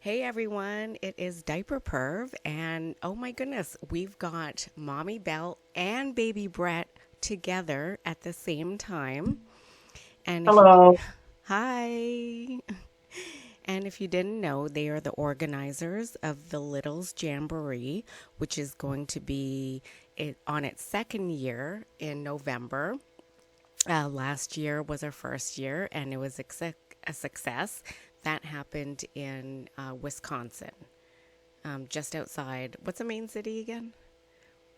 Hey everyone, it is diaperperv, and oh my goodness, we've got Mommy Belle and Baby Brett together at the same time. And if you, Hello. hi, and if you didn't know, they are the organizers of the Littles Jamboree, which is going to be on its second year in November. Last year was our first year, and it was a success. That happened in Wisconsin, just outside. What's the main city again?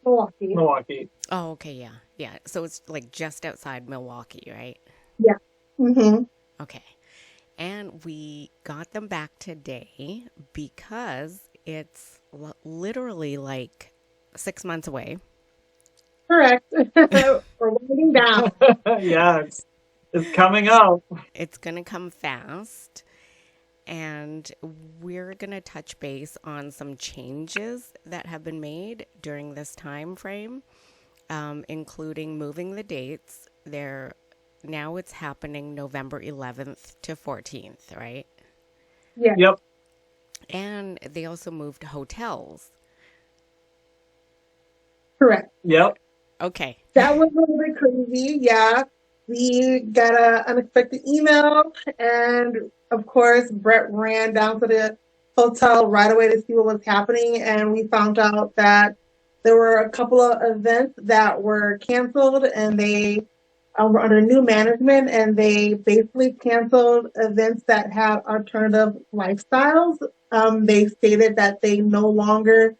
Milwaukee. Milwaukee. Oh, okay, yeah, yeah. So it's like just outside Milwaukee, right? Yeah. Mm-hmm. Okay. And we got them back today because it's literally like 6 months away. Correct. We're winding down. Yeah, it's coming up. It's going to come fast. And we're going to touch base on some changes that have been made during this time frame, including moving the dates. Now it's happening November 11th to 14th, right? Yeah, Yep. And they also moved hotels. correct. Yep. Okay. That was a little bit crazy. Yeah. We got an unexpected email, and of course, Brett ran down to the hotel right away to see what was happening. And we found out that there were a couple of events that were canceled, and they were under new management, and they basically canceled events that had alternative lifestyles. They stated that they no longer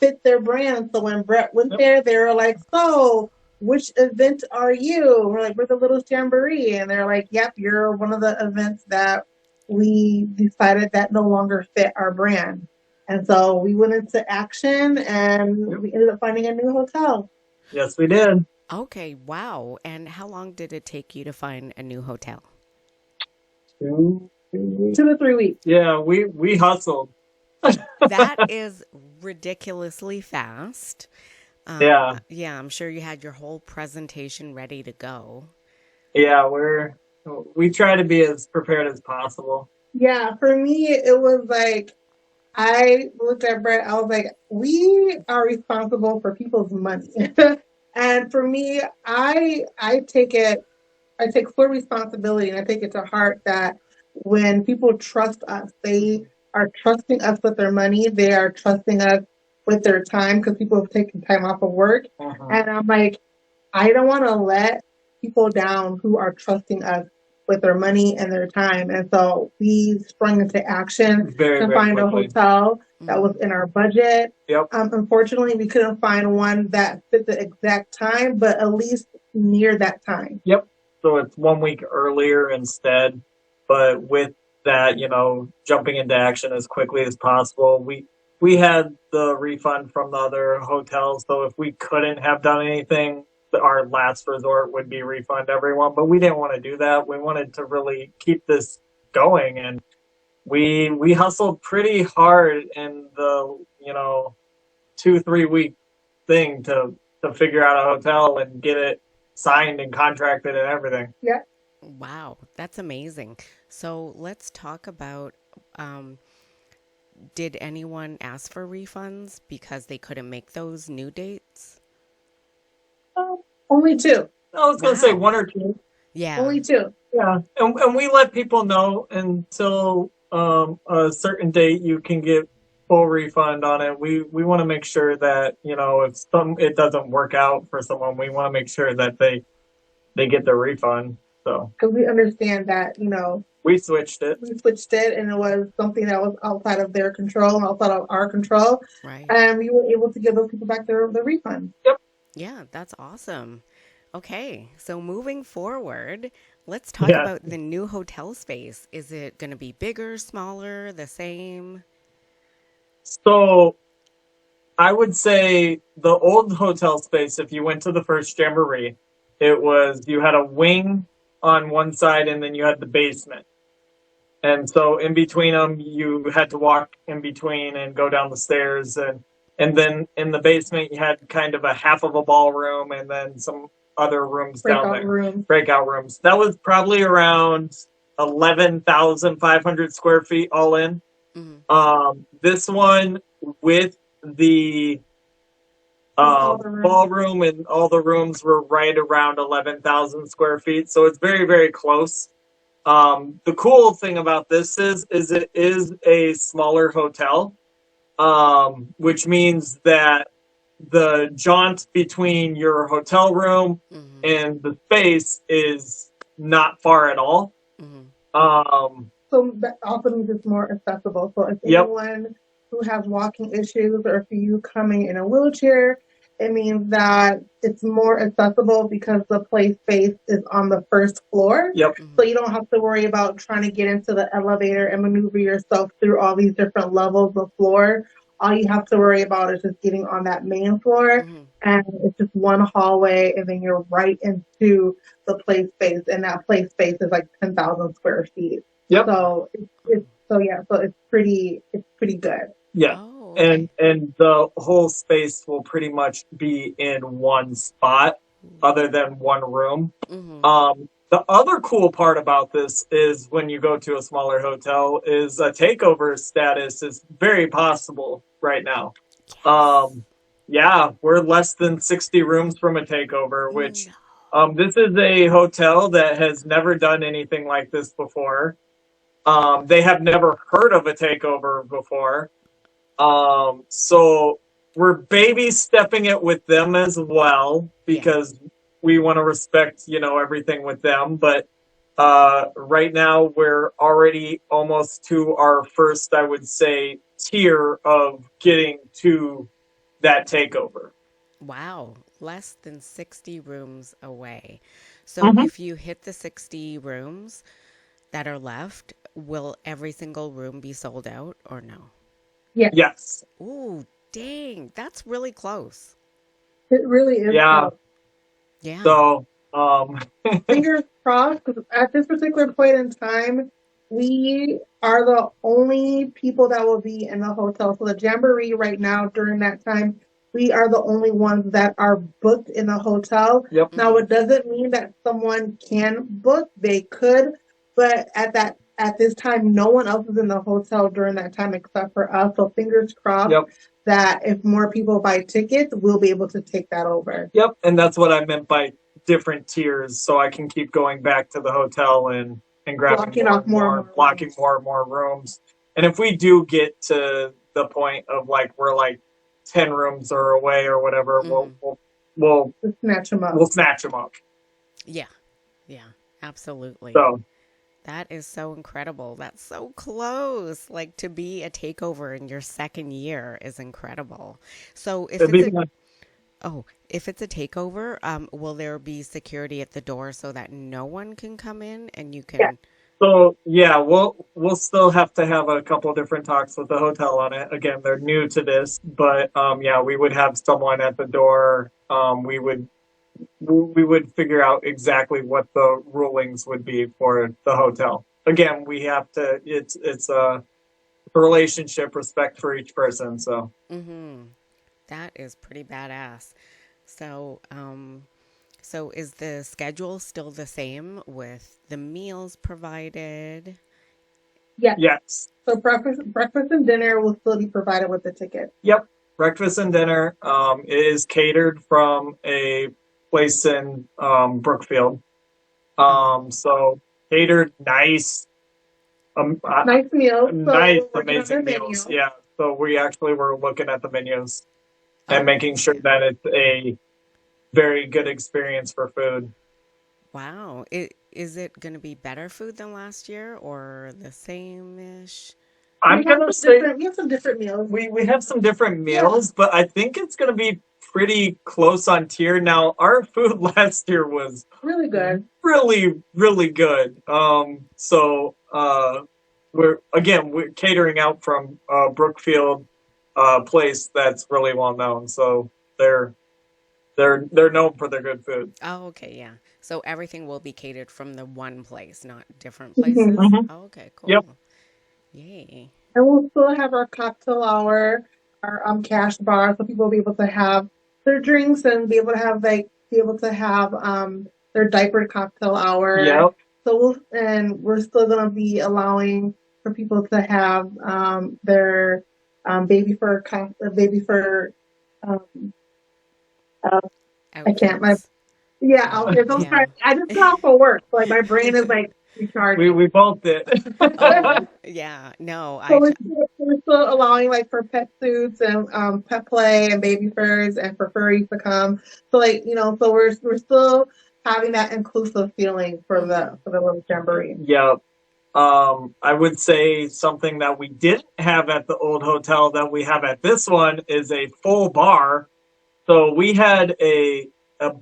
fit their brand. So when Brett went Yep. there, they were like, "So, which event are you?" We're like, "We're the Little Jamboree," and they're like, "Yep, you're one of the events that we decided that no longer fit our brand." And so we went into action, and Yep. we ended up finding a new hotel. Yes, we did. Okay, wow. And how long did it take you to find a new hotel? 2 3 weeks. 2 to 3 weeks. Yeah, we hustled. That is ridiculously fast. Yeah. Yeah, I'm sure you had your whole presentation ready to go. Yeah, we try to be as prepared as possible. Yeah, for me, it was like I looked at Brett. I was like, we are responsible for people's money, and for me, I take it. I take full responsibility, and I take it to heart that when people trust us, they are trusting us with their money. They are trusting us with their time because people have taken time off of work, Uh-huh. and I'm like, I don't want to let people down who are trusting us with their money and their time. And so we sprung into action Very, to very find a quickly. hotel that was Mm. in our budget. Yep. Unfortunately, we couldn't find one that fit the exact time, but at least near that time. Yep. So it's 1 week earlier instead. But with that, jumping into action as quickly as possible, we had the refund from the other hotels. So if we couldn't have done anything, our last resort would be refund everyone. But we didn't want to do that. We wanted to really keep this going, and we hustled pretty hard in the 2 3 week thing to figure out a hotel and get it signed and contracted and everything. Yeah. Wow, that's amazing. So let's talk about did anyone ask for refunds because they couldn't make those new dates? Only two. I was going to say Wow. 1 or 2. Yeah. Only two. Yeah. And we let people know until a certain date you can get full refund on it. We want to make sure that, if it doesn't work out for someone, we want to make sure that they get the refund. So Because we understand that, we switched it. we switched it and it was something that was outside of their control and outside of our control. Right. And we were able to give those people back their refund. Yep. Yeah, that's awesome. Okay, so moving forward, let's talk Yeah. about the new hotel space. Is it going to be bigger, smaller, the same? So I would say the old hotel space, if you went to the first Jamboree, you had a wing on one side and then you had the basement. And so in between them, you had to walk in between and go down the stairs. And then in the basement, you had kind of a half of a ballroom and then some other rooms down Breakout there, room. breakout rooms. That was probably around 11,500 square feet all in. This one with the ballroom and all the rooms were right around 11,000 square feet. So it's very, very close. The cool thing about this is it is a smaller hotel, which means that the jaunt between your hotel room and the space is not far at all. So that also means it's more accessible. So if anyone who has walking issues or if you coming in a wheelchair, it means that it's more accessible because the play space is on the first floor. So you don't have to worry about trying to get into the elevator and maneuver yourself through all these different levels of floor. All you have to worry about is just getting on that main floor, and it's just one hallway, and then you're right into the play space, and that play space is like 10,000 square feet. So it's pretty good. Oh, okay. And the whole space will pretty much be in one spot, other than one room. The other cool part about this is when you go to a smaller hotel is a takeover status is very possible right now. Yeah, we're less than 60 rooms from a takeover, which this is a hotel that has never done anything like this before. They have never heard of a takeover before. So we're baby stepping it with them as well because we want to respect, everything with them. But right now we're already almost to our first, I would say, tier of getting to that takeover. Wow, less than 60 rooms away. So if you hit the 60 rooms that are left, will every single room be sold out or no? Yes. Ooh, dang, that's really close. It really is. Yeah. Close. Yeah. So, fingers crossed, because at this particular point in time, we are the only people that will be in the hotel. So the Jamboree right now, during that time, we are the only ones that are booked in the hotel. Now, it doesn't mean that someone can book. They could, but at this time, no one else is in the hotel during that time except for us. So fingers crossed that if more people buy tickets, we'll be able to take that over. And that's what I meant by different tiers, so I can keep going back to the hotel and grabbing blocking more and more rooms. And if we do get to the point of we're 10 rooms or away or whatever, we'll snatch them up. We'll snatch them up. Yeah, absolutely. So that is so incredible. That's so close. To be a takeover in your second year is incredible. So if it's a takeover, will there be security at the door so that no one can come in and you can? Yeah. So we'll still have to have a couple of different talks with the hotel on it. Again, they're new to this, but we would have someone at the door. We would figure out exactly what the rulings would be for the hotel. Again, we have to. It's a relationship, respect for each person. So. That is pretty badass. So, so is the schedule still the same with the meals provided? Yes. So breakfast and dinner will still be provided with the ticket. Yep. Breakfast and dinner is catered from a place in Brookfield. So catered, nice. Nice meals. Nice, amazing meals. Yeah. So we actually were looking at the menus and making sure that it's a very good experience for food. Wow. Is it going to be better food than last year or the same-ish? I'm going to say we have some different meals. We have some different meals, but I think it's going to be pretty close on tier. Now, our food last year was really good. Really, really good. So we're catering out from Brookfield place that's really well known. So they're known for their good food. Oh, okay, yeah. So everything will be catered from the one place, not different places. Oh, okay, cool. Yep. Yay. And we'll still have our cocktail hour, our cash bar, so people will be able to have their drinks and be able to have their diaper cocktail hour. Yep. So we're still gonna be allowing for people to have their baby fur um, uh, I can't my Outfits. yeah outfits. I'm Yeah. sorry. I just got off of work, so like my brain is like recharging. We both did. Oh, yeah. No, So we're still allowing like for pet suits and pet play and baby furs and for furries to come. So like so we're still having that inclusive feeling hmm for the little jamboree. Yeah. I would say something that we didn't have at the old hotel that we have at this one is a full bar. So we had a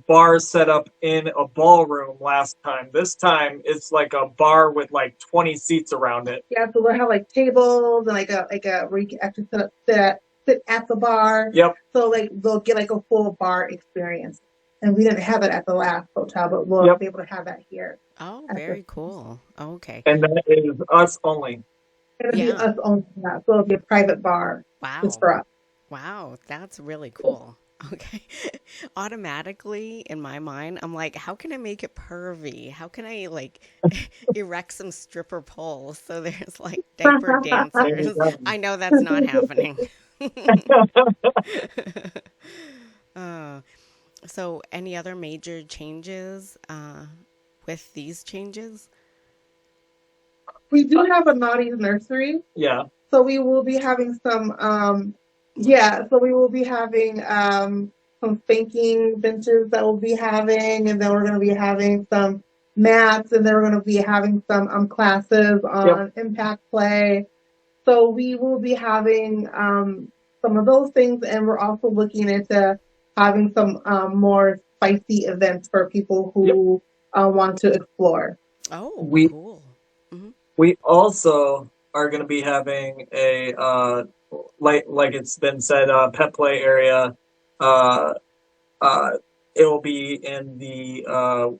bar set up in a ballroom last time. This time it's like a bar with like 20 seats around it. Yeah, so we'll have like tables and like a where you can actually sit at the bar. Yep. So like they'll get like a full bar experience. And we didn't have it at the last hotel, but we'll Yep. be able to have that here Oh, at this. very cool. Okay. And that is us only. It'll be Yeah. us only that. So it'll be a private bar just Wow. for us. Wow. That's really cool. Okay. Automatically in my mind, I'm like, how can I make it pervy? How can I like erect some stripper poles so there's like diaper There you dancers? go. I know that's not happening. uh, so, any other major changes with these changes? We do have a naughty nursery. Yeah. So we will be having so we will be having some spanking benches that we'll be having, and then we're going to be having some mats, and then we're going to be having some classes Yep. on impact play. So we will be having some of those things, and we're also looking into having some more spicy events for people Yep. who want to explore. Oh, We cool. hmm we also are going to be having a like it's been said, pet play area. Uh, uh, it will be in the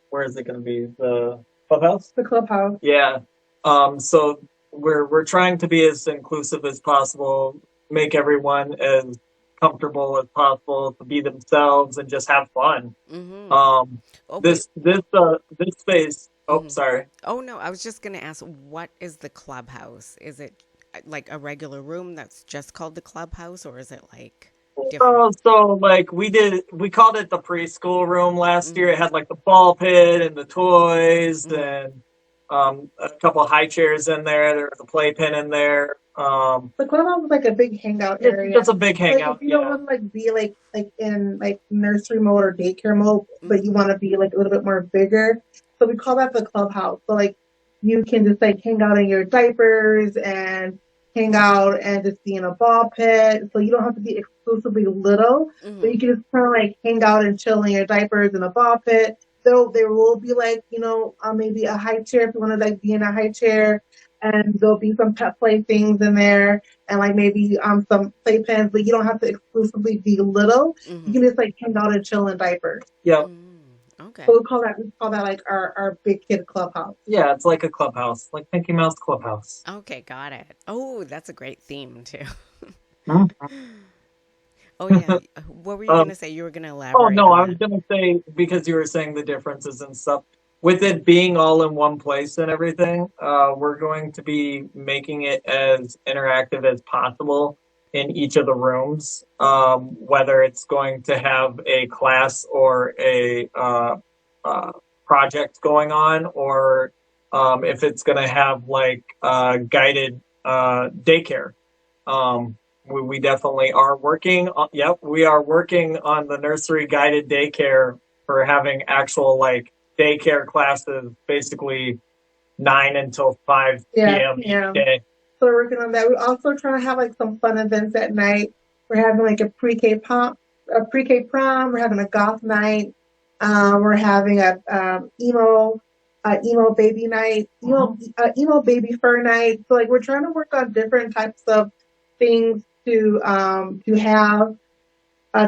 where is it going to be? The clubhouse? The clubhouse. Yeah. So we're trying to be as inclusive as possible, make everyone as comfortable as possible to be themselves and just have fun. hmm Um, Oh, wait. this space. Oh, hmm sorry. Oh, no, I was just going to ask, what is the clubhouse? Is it like a regular room that's just called the clubhouse, or is it like different? Oh, so like we called it the preschool room last year. hmm It had like the ball pit and the toys hmm and a couple of high chairs in there. There was a playpen in there. The clubhouse is like a big hangout It's area. just a big So like if hangout. you don't Yeah. want to like be like in like nursery mode or daycare mode, but you hmm want to be like a little bit more bigger, so we call that the clubhouse. So like you can just like hang out in your diapers and hang out and just be in a ball pit. So you don't have to be exclusively little, but hmm you can just kind of like hang out and chill in your diapers in a ball pit. Though there will be like maybe a high chair if you want to like be in a high chair, and there'll be some pet play things in there and like maybe some playpens, but you don't have to exclusively be little. You hmm can just like hang out and chill in diapers. Yeah. Okay. So we call that like our big kid clubhouse. Yeah. It's like a clubhouse, like Mickey Mouse Clubhouse. Okay, got it. Oh, that's a great theme too. Mhm. Oh yeah. What were you Um, gonna say? You were gonna Oh elaborate no, on I was that. gonna say because you were saying the differences and stuff. With it being all in one place and everything, we're going to be making it as interactive as possible in each of the rooms. Whether it's going to have a class or a uh, project going on, or if it's going to have like guided daycare. We definitely are working on, yep, we are working on the nursery guided daycare for having actual like daycare classes, basically 9 until 5 Yeah, p.m. each yeah. day. So we're working on that. We're also trying to have like some fun events at night. We're having like a pre-K prom. We're having a goth night. We're having emo baby night, Mhm. emo baby fur night. So like we're trying to work on different types of things to have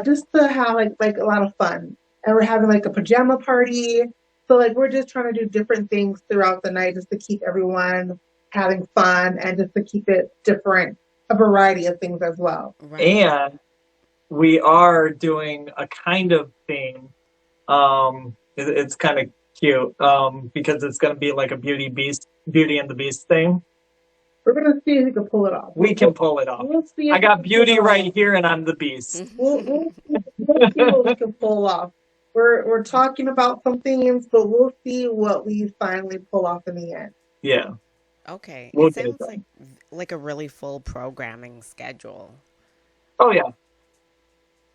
just to have like a lot of fun. And we're having like a pajama party. So like we're just trying to do different things throughout the night just to keep everyone having fun and just to keep it different, a variety of things as well. Right. And we are doing a kind of theme. It's kind of cute because it's going to be like a Beauty and the Beast thing. We're gonna see if we can pull it off. We can pull it off. We'll see. I got Beauty right here, and I'm the Beast. We'll see what we can pull off. We're talking about some things, but we'll see what we finally pull off in the end. Yeah. Okay. We'll It get it sounds done. like a really full programming schedule. Oh yeah.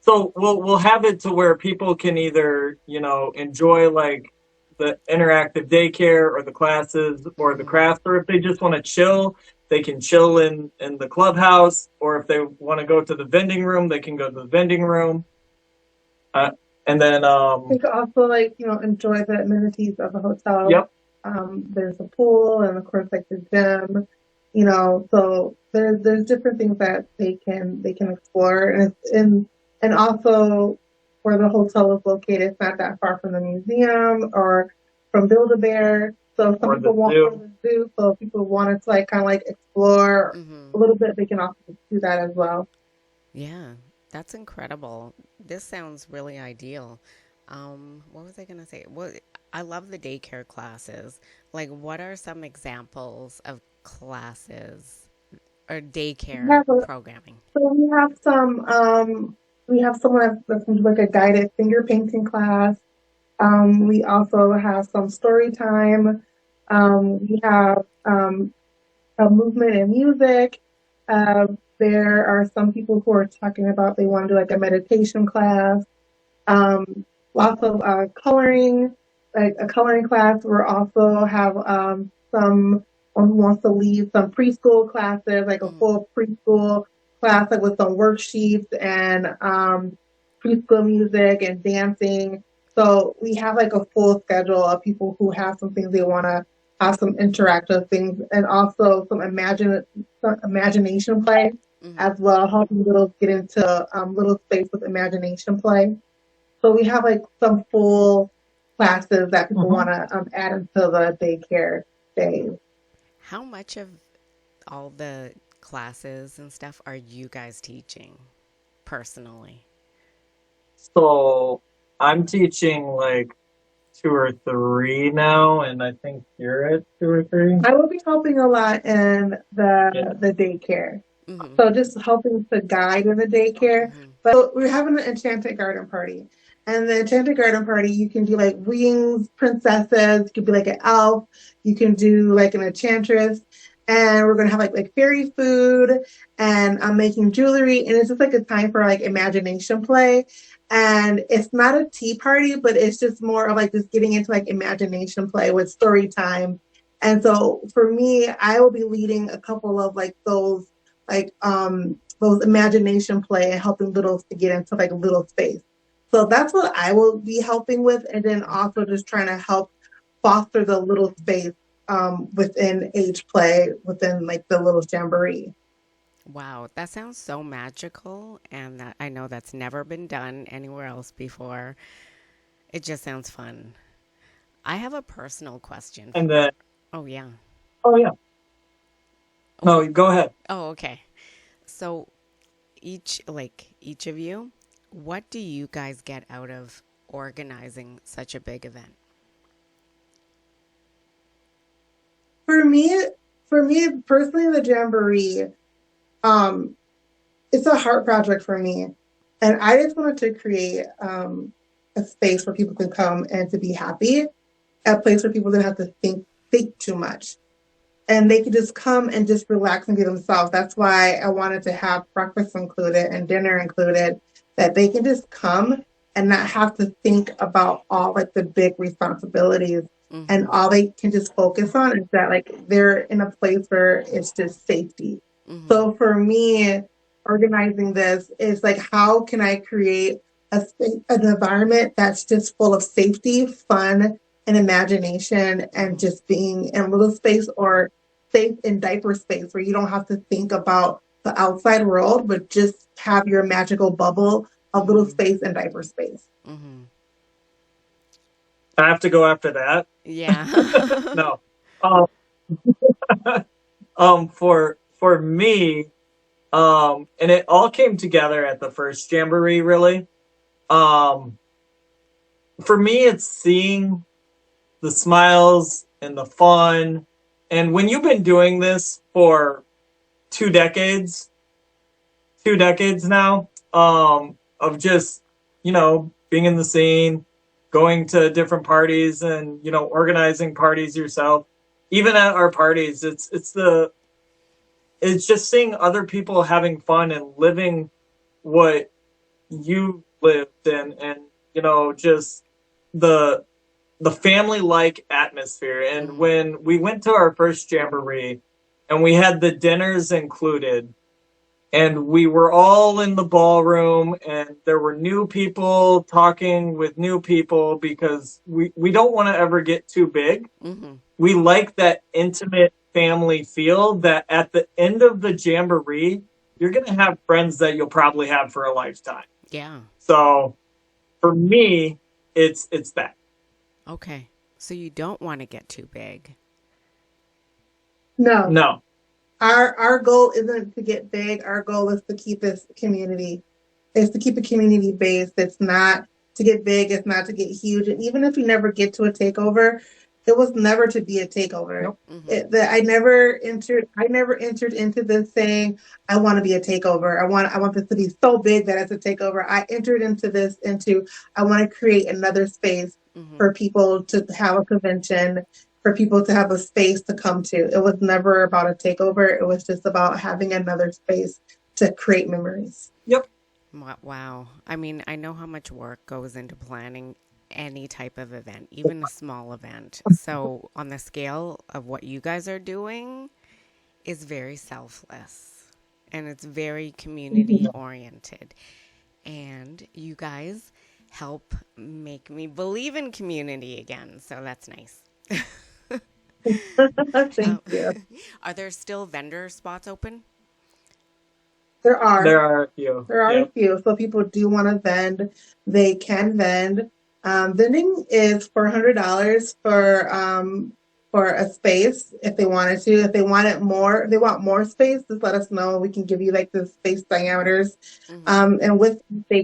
So we'll have it to where people can either, enjoy like the interactive daycare or the classes or the crafts, or if they just want to chill, they can chill in the clubhouse, or if they want to go to the vending room, they can go to the vending room. And then You can also enjoy the amenities of the hotel. Yep. There's a pool and of course like the gym. So there's different things that they can explore, and also where the hotel is located, it's not that far from the museum or from Build-A-Bear. So some Or people the want zoo. to the zoo. So if people wanted to kind of explore a little bit, they can also do that as well. Yeah, that's incredible. This sounds really ideal. What was I gonna say? Well, I love the daycare classes. Like, what are some examples of classes or daycare programming? So we have someone that's going to do like a guided finger painting class. We also have some story time. We have a movement and music. There are some people who are talking about they want to do like a meditation class. Lots of coloring, like a coloring class. We also have someone who wants to lead some preschool classes, like a full preschool class, like with some worksheets and preschool music and dancing. So we have like a full schedule of people who have some things they want to have, some interactive things, and also some imagination play as well, helping littles get into little space with imagination play. So we have like some full classes that people want to add into the daycare days. How much of all the classes and stuff are you guys teaching personally? So I'm teaching like 2 or 3 now, and I think you're at 2 or 3. I will be helping a lot in the daycare. So just helping to guide in the daycare. But we're having an enchanted garden party. And the enchanted garden party, you can do like wings, princesses, you could be like an elf, you can do like an enchantress. And we're gonna have like fairy food, and I'm making jewelry, and it's just like a time for like imagination play. And it's not a tea party, but it's just more of like just getting into like imagination play with story time. And so for me, I will be leading a couple of like those imagination play and helping littles to get into like a little space. So that's what I will be helping with, and then also just trying to help foster the little space within Ageplay, within like the Littles Jamboree. Wow, that sounds so magical, and that I know that's never been done anywhere else before. It just sounds fun. I have a personal question. And then, Oh, yeah. No, go ahead. Oh, okay. So each of you, what do you guys get out of organizing such a big event? For me personally, the Jamboree, it's a heart project for me. And I just wanted to create a space where people can come and to be happy, a place where people don't have to think too much. And they could just come and just relax and be themselves. That's why I wanted to have breakfast included and dinner included, that they can just come and not have to think about all like the big responsibilities. And all they can just focus on is that like they're in a place where it's just safety. So for me, organizing this is like, how can I create an environment that's just full of safety, fun, and imagination, and just being in a little space or safe in diaper space where you don't have to think about the outside world, but just have your magical bubble of little space and diaper space. I have to go after that. Yeah. No. For me, and it all came together at the first Jamboree, really. For me, it's seeing the smiles and the fun And when you've been doing this for 2 decades, 2 decades now, of just, being in the scene, going to different parties and, organizing parties yourself. Even at our parties, it's just seeing other people having fun and living what you lived and just the family like atmosphere. And when we went to our first jamboree and we had the dinners included, and we were all in the ballroom and there were new people talking with new people because we don't want to ever get too big. Mm-hmm. We like that intimate family feel that at the end of the jamboree, you're going to have friends that you'll probably have for a lifetime. Yeah. So for me, it's that. Okay. So you don't want to get too big. No. Our goal isn't to get big. Our goal is to keep this community. Is to keep a community based. It's not to get big. It's not to get huge. And even if you never get to a takeover, it was never to be a takeover. Nope. Mm-hmm. I never entered into this saying I want to be a takeover. I want this to be so big that it's a takeover. I entered into this I want to create another space Mm-hmm. for people to have a convention, for people to have a space to come to. It was never about a takeover. It was just about having another space to create memories. Yep. Wow. I mean, I know how much work goes into planning any type of event, even a small event. So on the scale of what you guys are doing is very selfless and it's very community oriented. And you guys help make me believe in community again. So that's nice. Thank you. Are there still vendor spots open? There are. There are a few. There are a few. So people do want to vend. They can vend. Vending is $400 for a space if they wanted to. If they wanted more, they want more space, just let us know. We can give you like the space diameters. Mm-hmm. And with they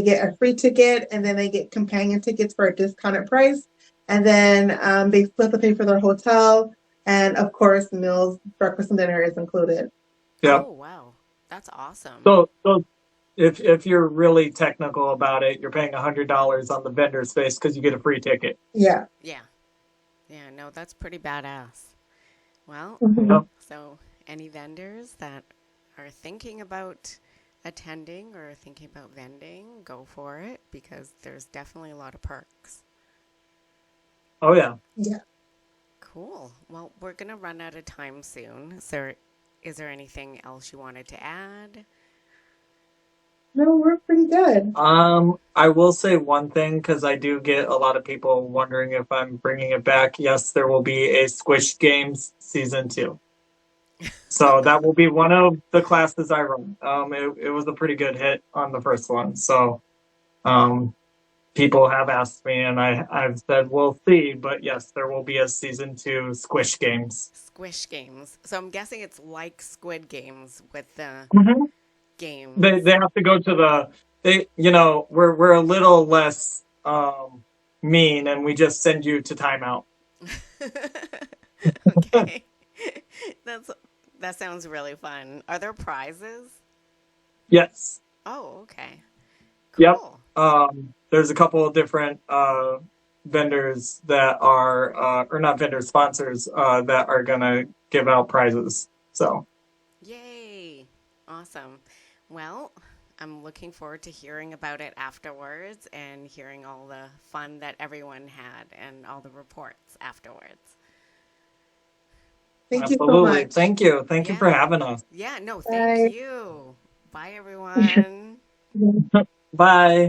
get a free ticket, and then they get companion tickets for a discounted price. And then they still have to pay for their hotel, and of course, meals, breakfast, and dinner is included. Yep. Oh, wow. That's awesome. So if you're really technical about it, you're paying $100 on the vendor space because you get a free ticket. Yeah. Yeah. Yeah, no, that's pretty badass. Well, Yep. so any vendors that are thinking about attending or thinking about vending, go for it because there's definitely a lot of perks. Oh yeah. Yeah. Cool. Well, we're going to run out of time soon. So is there anything else you wanted to add? No, we're pretty good. I will say one thing because I do get a lot of people wondering if I'm bringing it back. Yes, there will be a Squish Games season 2. So that will be one of the classes I run. It was a pretty good hit on the first one. So, people have asked me and I've said, we'll see. But yes, there will be a season 2 Squish Games. Squish Games. So I'm guessing it's like Squid Games with the games. They have to go to we're a little less mean and we just send you to timeout. Okay. That sounds really fun. Are there prizes? Yes. Oh, okay. Yep. Cool. There's a couple of different vendors that are or not vendors, sponsors that are gonna give out prizes. So Yay. Awesome. Well, I'm looking forward to hearing about it afterwards and hearing all the fun that everyone had and all the reports afterwards. Thank you so absolutely. much. Thank you. Thank you Yeah. for having us. Yeah, no, Bye. thank you. Bye, everyone. Bye.